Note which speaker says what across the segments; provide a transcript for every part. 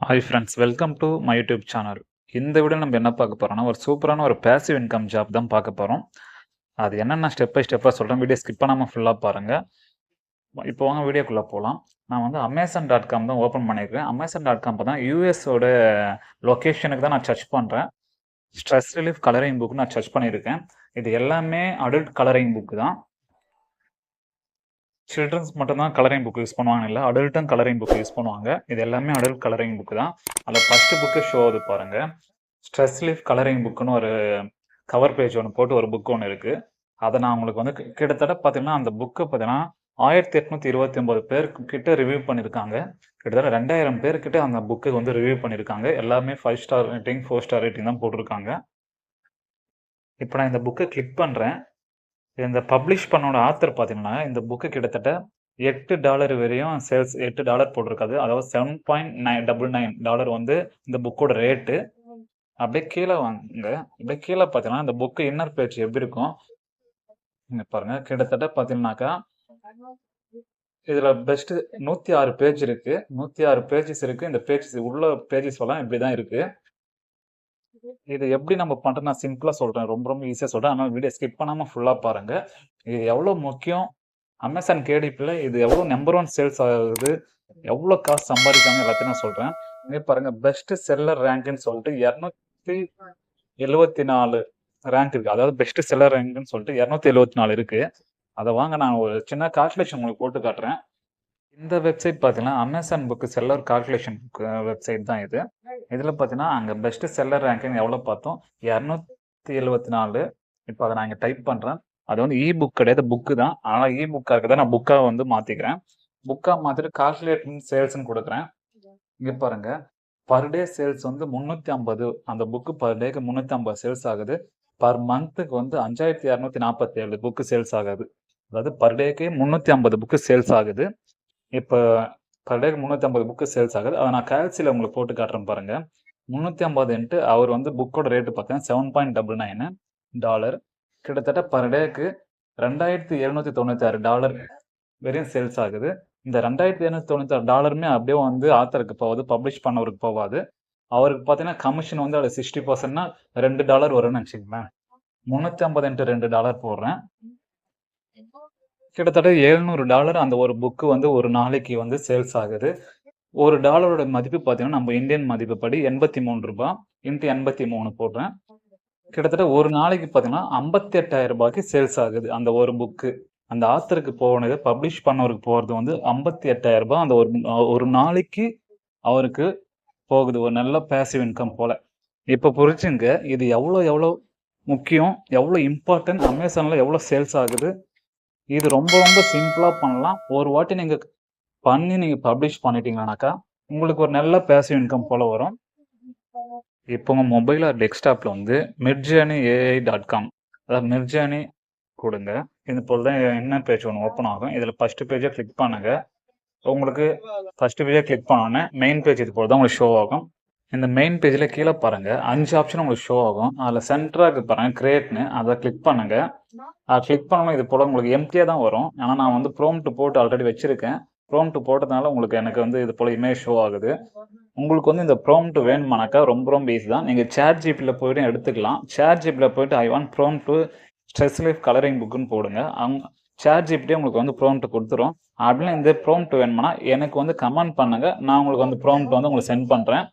Speaker 1: Hi friends, welcome to my YouTube channel. இந்த video நம்ம என்ன பார்க்க போறோம்னா, ஒரு சூப்பரான ஒரு பேசிவ் இன்கம் ஜாப் தான் பார்க்க போறோம். அது என்னென்ன ஸ்டெப் பை ஸ்டெப்பாக சொல்கிறேன். வீடியோ ஸ்கிப் பண்ணாமல் ஃபுல்லாக பாருங்க. இப்போ வாங்க வீடியோக்குள்ளே போகலாம். நான் வந்து Amazon.com தான் ஓப்பன் பண்ணியிருக்கேன். Amazon.com தான் யூஎஸோட லொக்கேஷனுக்கு தான் நான் சர்ச் பண்ணுறேன். ஸ்ட்ரெஸ் ரிலீஃப் கலரிங் புக் நான் சர்ச் பண்ணியிருக்கேன். இது எல்லாமே அடல்ட் கலரிங் புக் தான். சில்ட்ரன்ஸ் மட்டும்தான் கலரிங் புக் யூஸ் பண்ணுவாங்க, இல்லை அடல்ட்டும் கலரிங் புக் யூஸ் பண்ணுவாங்க. இது எல்லாமே அடல்ட் கலரிங் புக் தான். அதில் ஃபஸ்ட்டு புக்கு ஷோ அது பாருங்க. ஸ்ட்ரெஸ் ரிலீஃப் கலரிங் புக்குன்னு ஒரு கவர் பேஜ் ஒன்று போட்டு ஒரு புக் ஒன்று இருக்குது. அதை நான் உங்களுக்கு வந்து கிட்டத்தட்ட பார்த்தீங்கன்னா அந்த புக்கை பார்த்தீங்கன்னா 1829 பேர் கிட்ட ரிவ்யூ பண்ணியிருக்காங்க. கிட்டத்தட்ட 2000 பேர்கிட்ட அந்த புக்கு வந்து ரிவ்யூ பண்ணியிருக்காங்க. எல்லாமே 5 ஸ்டார் ரேட்டிங் 4 ஸ்டார் ரேட்டிங் தான் போட்டிருக்காங்க. இப்போ நான் இந்த புக்கை கிளிக் பண்ணுறேன். இந்த பப்ளிஷ் பண்ணோட ஆத்தர் பார்த்தீங்கன்னா இந்த புக்கு கிட்டத்தட்ட $8 வரையும் சேல்ஸ், $8 போட்டிருக்காது. அதாவது $7.99 வந்து இந்த புக்கோட ரேட்டு. அப்படியே கீழே வாங்க. அப்படியே கீழே பார்த்தீங்கன்னா இந்த புக்கு இன்னர் பேஜ் எப்படி இருக்கும் இங்க பாருங்க. கிட்டத்தட்ட பார்த்தீங்கன்னாக்கா இதுல பெஸ்ட் 106 பேஜ் இருக்கு. 106 பேஜஸ் இருக்கு. இந்த பேஜஸ் உள்ள பேஜஸ் எல்லாம் இப்படிதான் இருக்கு. இது எப்படி நம்ம பண்றது நான் சிம்பிளா சொல்றேன். ரொம்ப ரொம்ப ஈஸியா சொல்றேன். ஆனால் வீடியோ ஸ்கிப் பண்ணாம ஃபுல்லா பாருங்க. இது எவ்வளவு முக்கியம், அமேசான் கேடிபில இது எவ்வளவு நம்பர் 1 சேல்ஸ் ஆகுது, எவ்வளவு காசு சம்பாதிக்காங்க எல்லாத்தையும் நான் சொல்றேன். இங்க பாருங்க, பெஸ்ட் செல்லர் ரேங்க்னு சொல்லிட்டு 274 ரேங்க் இருக்கு. அதாவது பெஸ்ட் செல்லர் ரேங்க்னு சொல்லிட்டு 274 இருக்கு. அதை வாங்க நான் ஒரு சின்ன கால்குலேஷன் உங்களுக்கு போட்டு காட்டுறேன். இந்த வெப்சைட் பார்த்தீங்கன்னா Amazon book seller calculation website தான் இது. இதில் பார்த்தீங்கன்னா அங்கே பெஸ்ட் செல்லர் ரேங்கிங் எவ்வளோ பார்த்தோம், 274. இப்போ அதை நான் இங்கே டைப் பண்ணுறேன். அது வந்து இ புக் கிடையாது, புக்கு தான். ஆனால் இ புக்காக இருக்குதா நான் புக்காக வந்து மாற்றிக்கிறேன். புக்காக மாற்றிட்டு கால்குலேட் சேல்ஸ்ன்னு கொடுக்குறேன். இங்கே பாருங்க, பர் டே சேல்ஸ் வந்து 350. அந்த புக்கு பர் டேக்கு 350 சேல்ஸ் ஆகுது. பர் மந்த்துக்கு வந்து 5247 புக்கு சேல்ஸ் ஆகுது. அதாவது பர் டேக்கு 350 புக்கு சேல்ஸ் ஆகுது. இப்போ பர் டேக்கு 350 புக்கு சேல்ஸ் ஆகுது. அதை நான் கேல்சியில் உங்களுக்கு போட்டு காட்டுறேன் பாருங்க. 350 அவர் வந்து புக்கோட ரேட்டு பார்த்தீங்கன்னா $7.99. கிட்டத்தட்ட பர் டேக்கு $2796 வரையும் சேல்ஸ் ஆகுது. இந்த $2796 அப்படியே வந்து ஆத்தருக்கு போகாது, பப்ளிஷ் பண்ணவருக்கு போகாது. அவருக்கு பார்த்தீங்கன்னா கமிஷன் வந்து அதில் 60%னா $2 வரும்னு நினச்சிங்களேன். 350 × $2 போடுறேன். கிட்டத்தட்ட $700 அந்த ஒரு புக்கு வந்து ஒரு நாளைக்கு வந்து சேல்ஸ் ஆகுது. ஒரு டாலரோட மதிப்பு பார்த்தீங்கன்னா நம்ம இந்தியன் மதிப்பு படி 83 ரூபாய் × 83 போடுறேன். கிட்டத்தட்ட ஒரு நாளைக்கு பார்த்தீங்கன்னா 58,000 ரூபாய்க்கு சேல்ஸ் ஆகுது அந்த ஒரு புக்கு. அந்த ஆத்தருக்கு போனது, பப்ளிஷ் பண்ணவருக்கு போகிறது வந்து 58,000 ரூபாய் அந்த ஒரு நாளைக்கு அவருக்கு போகுது. ஒரு நல்ல பேசிவ் இன்கம் போல. இப்போ புரிச்சுங்க இது எவ்வளோ முக்கியம், எவ்வளோ இம்பார்ட்டன்ட், அமேசானில் எவ்வளோ சேல்ஸ் ஆகுது. இது ரொம்ப ரொம்ப சிம்பிளாக பண்ணலாம். ஒரு வாட்டி நீங்கள் பண்ணி நீங்கள் பப்ளிஷ் பண்ணிட்டீங்கன்னாக்கா உங்களுக்கு ஒரு நல்ல பேசிவ் இன்கம் போல வரும். இப்போ உங்கள் மொபைல் ஆர் டெஸ்க்டாப்பில் வந்து midjourney.ai.com, அதாவது மிர்ஜானி கொடுங்க. இது போல் தான் என்ன பேஜ் ஒன்று ஓப்பன் ஆகும். இதில் ஃபஸ்ட்டு பேஜை கிளிக் பண்ணுங்க. உங்களுக்கு ஃபஸ்ட்டு பேஜை கிளிக் பண்ணோன்னே மெயின் பேஜ் இது போல் தான் உங்களுக்கு ஷோ ஆகும். இந்த மெயின் பேஜில் கீழே பாருங்கள் 5 ஆப்ஷன் உங்களுக்கு ஷோ ஆகும். அதில் சென்டராக பாருங்கள் கிரியேட்னு, அதை கிளிக் பண்ணுங்கள். அதை கிளிக் பண்ணணும். இது போல் உங்களுக்கு எம்டியாக தான் வரும். ஆனால் நான் வந்து ப்ரோம்ப்ட் போட்டு ஆல்ரெடி வச்சுருக்கேன். ப்ரோம்ப்ட் போட்டதுனால உங்களுக்கு எனக்கு வந்து இது போல் இமேஜ் ஷோ ஆகுது. உங்களுக்கு வந்து இந்த ப்ரோம்ப்ட் வேணுமானாக்கா ரொம்ப ரொம்ப ஈஸி தான். நீங்கள் சேட் ஜிபியில் போய்ட்டு எடுத்துக்கலாம். சேட் ஜிபியில் போய்ட்டு I want prompt stress relief colouring புக்குன்னு போடுங்க. அவங்க சேட் ஜிபிட்டே உங்களுக்கு வந்து ப்ரோம்ப்ட் கொடுத்துரும். அப்படின்னு இந்த ப்ரோம்ப்ட் வேணுமானா எனக்கு வந்து கமெண்ட் பண்ணுங்கள். நான் உங்களுக்கு வந்து ப்ரோம்ப்ட் வந்து உங்களுக்கு சென்ட் பண்ணுறேன்.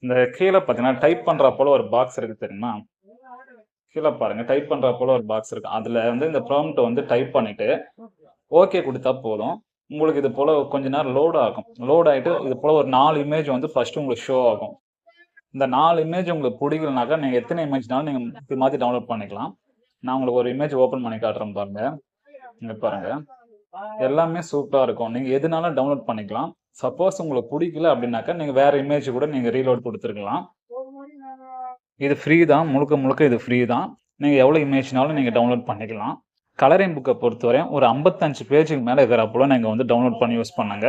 Speaker 1: இந்த கீழே பார்த்தீங்கன்னா டைப் பண்ணுற போல ஒரு பாக்ஸ் இருக்குது தெரியுமா? கீழே பாருங்க, டைப் பண்ணுற போல ஒரு பாக்ஸ் இருக்கு. அதில் வந்து இந்த ப்ராம்ப்ட் வந்து டைப் பண்ணிட்டு ஓகே கொடுத்தா போதும். உங்களுக்கு இது போல் கொஞ்ச நேரம் லோட் ஆகும். லோட் ஆகிட்டு இது போல் ஒரு 4 இமேஜ் வந்து ஃபஸ்ட்டு உங்களுக்கு ஷோ ஆகும். இந்த 4 இமேஜ் உங்களுக்கு பிடிக்கலனாக்கா நீங்கள் எத்தனை இமேஜ்னாலும் நீங்கள் மாற்றி டவுன்லோட் பண்ணிக்கலாம். நான் உங்களுக்கு ஒரு இமேஜ் ஓப்பன் பண்ணி காட்டுறேன் பாருங்க. இங்கே பாருங்க, எல்லாமே சூப்பராக இருக்கும். நீங்கள் எதுனாலும் டவுன்லோட் பண்ணிக்கலாம். சப்போஸ் உங்களுக்கு பிடிக்கல அப்படின்னாக்கா நீங்கள் வேறு இமேஜ் கூட நீங்கள் ரீலோட் கொடுத்துருக்கலாம். இது ஃப்ரீ தான், முழுக்க முழுக்க இது ஃப்ரீ தான். நீங்கள் எவ்வளோ இமேஜ்னாலும் நீங்கள் டவுன்லோட் பண்ணிக்கலாம். கலரிங் புக்கை பொறுத்தவரை ஒரு 55 பேஜுக்கு மேலே இருக்கிறப்போ நீங்கள் வந்து டவுன்லோட் பண்ணி யூஸ் பண்ணுங்க.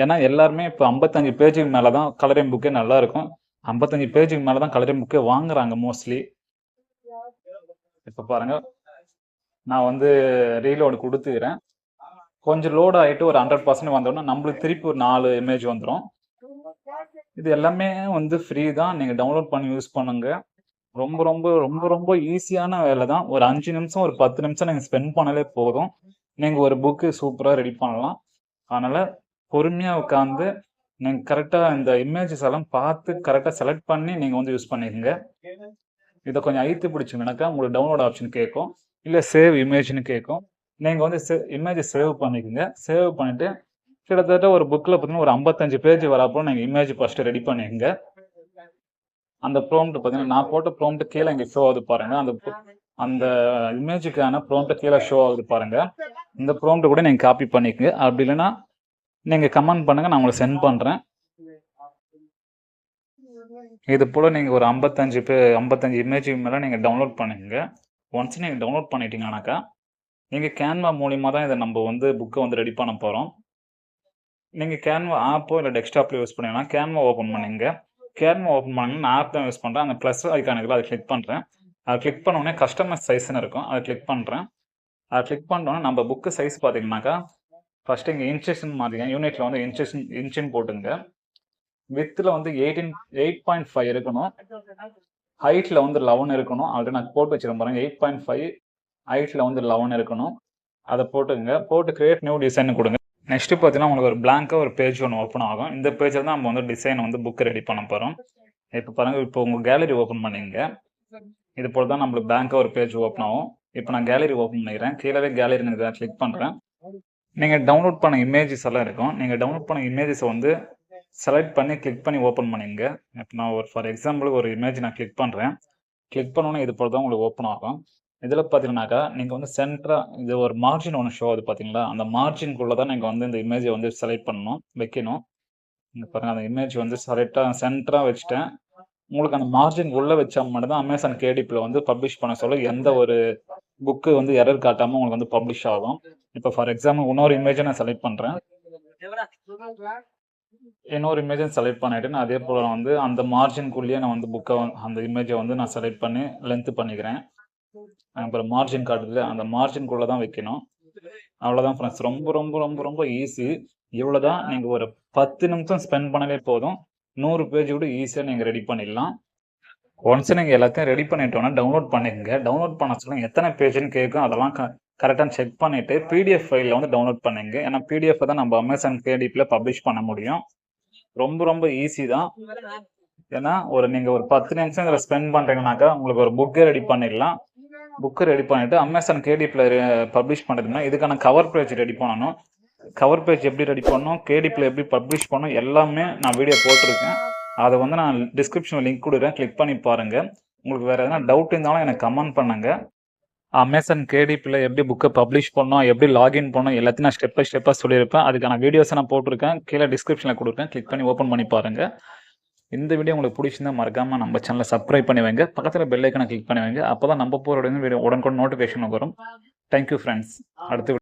Speaker 1: ஏன்னா எல்லாருமே இப்போ 55 பேஜுக்கு மேலே தான் கலரிங் புக்கே நல்லா இருக்கும். 55 பேஜுக்கு மேலே தான் கலரிங் புக்கே வாங்குறாங்க மோஸ்ட்லி. இப்போ பாருங்கள், நான் வந்து ரீலோடு கொடுத்துக்கிறேன். கொஞ்சம் லோட் ஆகிட்டு ஒரு 100% வந்தோன்னா நம்மளுக்கு திருப்பி ஒரு 4 இமேஜ் வந்துடும். இது எல்லாமே வந்து ஃப்ரீ தான். நீங்க டவுன்லோட் பண்ணி யூஸ் பண்ணுங்க. ரொம்ப ரொம்ப ரொம்ப ரொம்ப ஈஸியான வேலை தான். ஒரு 5 நிமிஷம், ஒரு 10 நிமிஷம் நீங்க ஸ்பெண்ட் பண்ணாலே போதும். நீங்க ஒரு புக்கு சூப்பரா ரெடி பண்ணலாம். அதனால பொறுமையா உட்காந்து நீங்க கரெக்ட்டா இந்த இமேஜஸ் எல்லாம் பார்த்து கரெக்ட்டா செலக்ட் பண்ணி நீங்க வந்து யூஸ் பண்ணிக்கங்க. இத கொஞ்சம் அழுத்தி பிடிச்சீங்கனாக்கா உங்களுக்கு டவுன்லோட் ஆப்ஷன் கேட்கும். இல்ல சேவ் இமேஜ்ன்னு கேட்கும். நீங்க வந்து இமேஜ சேவ் பண்ணிக்கங்க. சேவ் பண்ணிட்டு கிட்டத்தட்ட ஒரு புக்ல பார்த்தீங்கன்னா ஒரு 55 பேஜ் வரப்போ நீங்க இமேஜ் ஃபர்ஸ்ட் ரெடி பண்ணிக்கங்க. அந்த ப்ராம்ப்ட் பார்த்தீங்கன்னா நான் போட்ட ப்ராம்ப்ட் கீழ இங்க ஷோ ஆகுது பாருங்க. அந்த இமேஜுக்கான ப்ராம்ப்ட் கீழ ஷோ ஆகுது பாருங்க. இந்த ப்ராம்ப்ட் கூட நீங்க காப்பி பண்ணிக்கங்க. அப்படி இல்லைன்னா நீங்க கமெண்ட் பண்ணுங்க, நான் உங்களுக்கு சென்ட் பண்றேன். இது போல நீங்க ஒரு 55 இமேஜ் மேல நீங்க டவுன்லோட் பண்ணுங்க. ஒன்ஸ் நீங்க டவுன்லோட் பண்ணிட்டீங்கன்னாக்கா நீங்க கேன்வா மூலியமா தான் இதை நம்ம வந்து புக்கை வந்து ரெடி பண்ண போறோம். நீங்க கேன்வா ஆப்போ இல்லை டெஸ்க்டாப்ல யூஸ் பண்ணீங்கன்னா கேன்வா ஓப்பன் பண்ணுங்க. கேன்வா ஓப்பன் பண்ணி நான் ஆப் தான் யூஸ் பண்றேன். அந்த ப்ளஸ் ஐக்கான் இருக்குல்ல, அதை கிளிக் பண்றேன். அதை கிளிக் பண்ண உடனே கஸ்டமைஸ் சைஸ்ன்னு இருக்கும், அதை கிளிக் பண்றேன். அதை கிளிக் பண்ணோன்னா நம்ம புக்கு சைஸ் பார்த்தீங்கன்னாக்கா ஃபர்ஸ்ட் இங்கே இன்ச்சஸ்ன்னு மாற்றிங்க. யூனிட்ல வந்து இன்ச்சுன்னு போட்டுங்க. வித்தில் வந்து 8.5 இருக்கணும். ஹைட்ல வந்து 11 இருக்கணும். ஆல்ரெடி நான் போட்டு வச்சிருக்கேன் பாருங்க. 8.5 ஹைட்ல வந்து 11 இருக்கணும். அதை போட்டுங்க. போட்டு கிரியேட் நியூ டிசைன் கொடுங்க. நெக்ஸ்ட் பார்த்தீங்கன்னா உங்களுக்கு ஒரு பிளாங்காக ஒரு பேஜ் ஒன்று ஓப்பன் ஆகும். இந்த பேஜில் தான் நம்ம வந்து டிசைன் வந்து புக் ரெடி பண்ண போகிறோம். இப்போ பாருங்க, இப்போ உங்கள் கேலரி ஓப்பன் பண்ணிங்க. இது போல தான் நம்மளுக்கு பிளாங்காக ஒரு பேஜ் ஓப்பன் ஆகும். இப்போ நான் கேலரி ஓப்பன் பண்ணிக்கிறேன். கீழே கேலரி கிளிக் பண்ணுறேன். நீங்கள் டவுன்லோட் பண்ண இமேஜஸ் எல்லாம் இருக்கும். நீங்கள் டவுன்லோட் பண்ண இமேஜஸை வந்து செலக்ட் பண்ணி கிளிக் பண்ணி ஓப்பன் பண்ணிங்க. இப்போ நான் ஒரு ஃபார் எக்ஸாம்பிளுக்கு ஒரு இமேஜ் நான் கிளிக் பண்ணுறேன். கிளிக் பண்ணோன்னே இது போல தான் உங்களுக்கு ஓப்பன் ஆகும். இதில் பார்த்தீங்கன்னாக்கா நீங்கள் வந்து சென்டராக இது ஒரு மார்ஜின் ஒன்று ஷோ ஆகுது பார்த்தீங்களா, அந்த மார்ஜின்குள்ளே தான் நீங்கள் வந்து இந்த இமேஜை வந்து செலக்ட் பண்ணணும், வைக்கணும். இங்கே பாருங்கள், அந்த இமேஜ் வந்து சென்டராக வச்சுட்டேன். உங்களுக்கு அந்த மார்ஜின் உள்ளே வச்சா மட்டும் தான் அமேசான் கேடிபியில் வந்து பப்ளிஷ் பண்ண சொல்ல எந்த ஒரு புக்கு வந்து எரர் காட்டாமல் உங்களுக்கு வந்து பப்ளிஷ் ஆகும். இப்போ ஃபார் எக்ஸாம்பிள் இன்னொரு இமேஜை நான் செலக்ட் பண்ணுறேன். இன்னொரு இமேஜை செலக்ட் பண்ணிட்டு நான் அதே போல் வந்து அந்த மார்ஜின்குள்ளேயே நான் வந்து புக்கை அந்த இமேஜை வந்து நான் செலக்ட் பண்ணி லென்த்து பண்ணிக்கிறேன். அப்புறம் மார்ஜின் காட்டுதுல, அந்த மார்ஜின்குள்ளே தான் வைக்கணும். அவ்வளோதான் ஃப்ரெண்ட்ஸ். ரொம்ப ரொம்ப ரொம்ப ரொம்ப ஈஸி. இவ்வளோ தான். நீங்கள் ஒரு 10 நிமிஷம் ஸ்பெண்ட் பண்ணவே போதும். 100 பேஜ் கூட ஈஸியாக நீங்கள் ரெடி பண்ணிடலாம். ஒன்ஸ் நீங்கள் எல்லாத்தையும் ரெடி பண்ணிட்டோன்னா டவுன்லோட் பண்ணிக்கங்க. டவுன்லோட் பண்ண சொல்லுங்க எத்தனை பேஜ்னு கேட்கும். அதெல்லாம் கரெக்டாக செக் பண்ணிவிட்டு பிடிஎஃப் ஃபைலில் வந்து டவுன்லோட் பண்ணுங்க. ஏன்னா பிடிஎஃப் தான் நம்ம அமேசான் கேடிபியில் பப்ளிஷ் பண்ண முடியும். ரொம்ப ரொம்ப ஈஸி தான். ஏன்னா நீங்கள் ஒரு 10 நிமிஷம் இதில் ஸ்பெண்ட் பண்ணுறீங்கனாக்கா உங்களுக்கு ஒரு புக்கே ரெடி பண்ணிடலாம். புக்கு ரெடி பண்ணிவிட்டு அமேசான் கேடிபியில் பப்ளிஷ் பண்ணுறதுனா இதுக்கான கவர் பேஜ் ரெடி பண்ணணும். கவர் பேஜ் எப்படி ரெடி பண்ணணும், கேடிபியில் எப்படி பப்ளிஷ் பண்ணணும், எல்லாமே நான் வீடியோ போட்டிருக்கேன். அதை வந்து நான் டிஸ்கிரிப்ஷனில் லிங்க் கொடுக்குறேன், கிளிக் பண்ணி பாருங்கள். உங்களுக்கு வேறு எதனா டவுட் இருந்தாலும் எனக்கு கமெண்ட் பண்ணுங்கள். அமேசான் கேடிபியில் எப்படி புக்கை பப்ளிஷ் பண்ணணும், எப்படி லாகின் பண்ணணும், எல்லாத்தையும் நான் ஸ்டெப் பை ஸ்டெப்பாக சொல்லியிருப்பேன். அதுக்கான வீடியோஸை நான் போட்டிருக்கேன், கீழே டிஸ்கிரிப்ஷனில் கொடுக்குறேன், கிளிக் பண்ணி ஓப்பன் பண்ணி பாருங்கள். இந்த வீடியோ உங்களுக்கு பிடிச்சிருந்தா மறக்காமல் நம்ம சேனலை சப்ஸ்கிரைப் பண்ணி வைங்க. பக்கத்தில் பெல் ஐக்கனை கிளிக் பண்ணி வைங்க. அப்போ தான் நம்ம போகிற வீடியோ உடனுக்குடன் நோட்டிஃபிகேஷன் வரும். Thank you friends. அடுத்து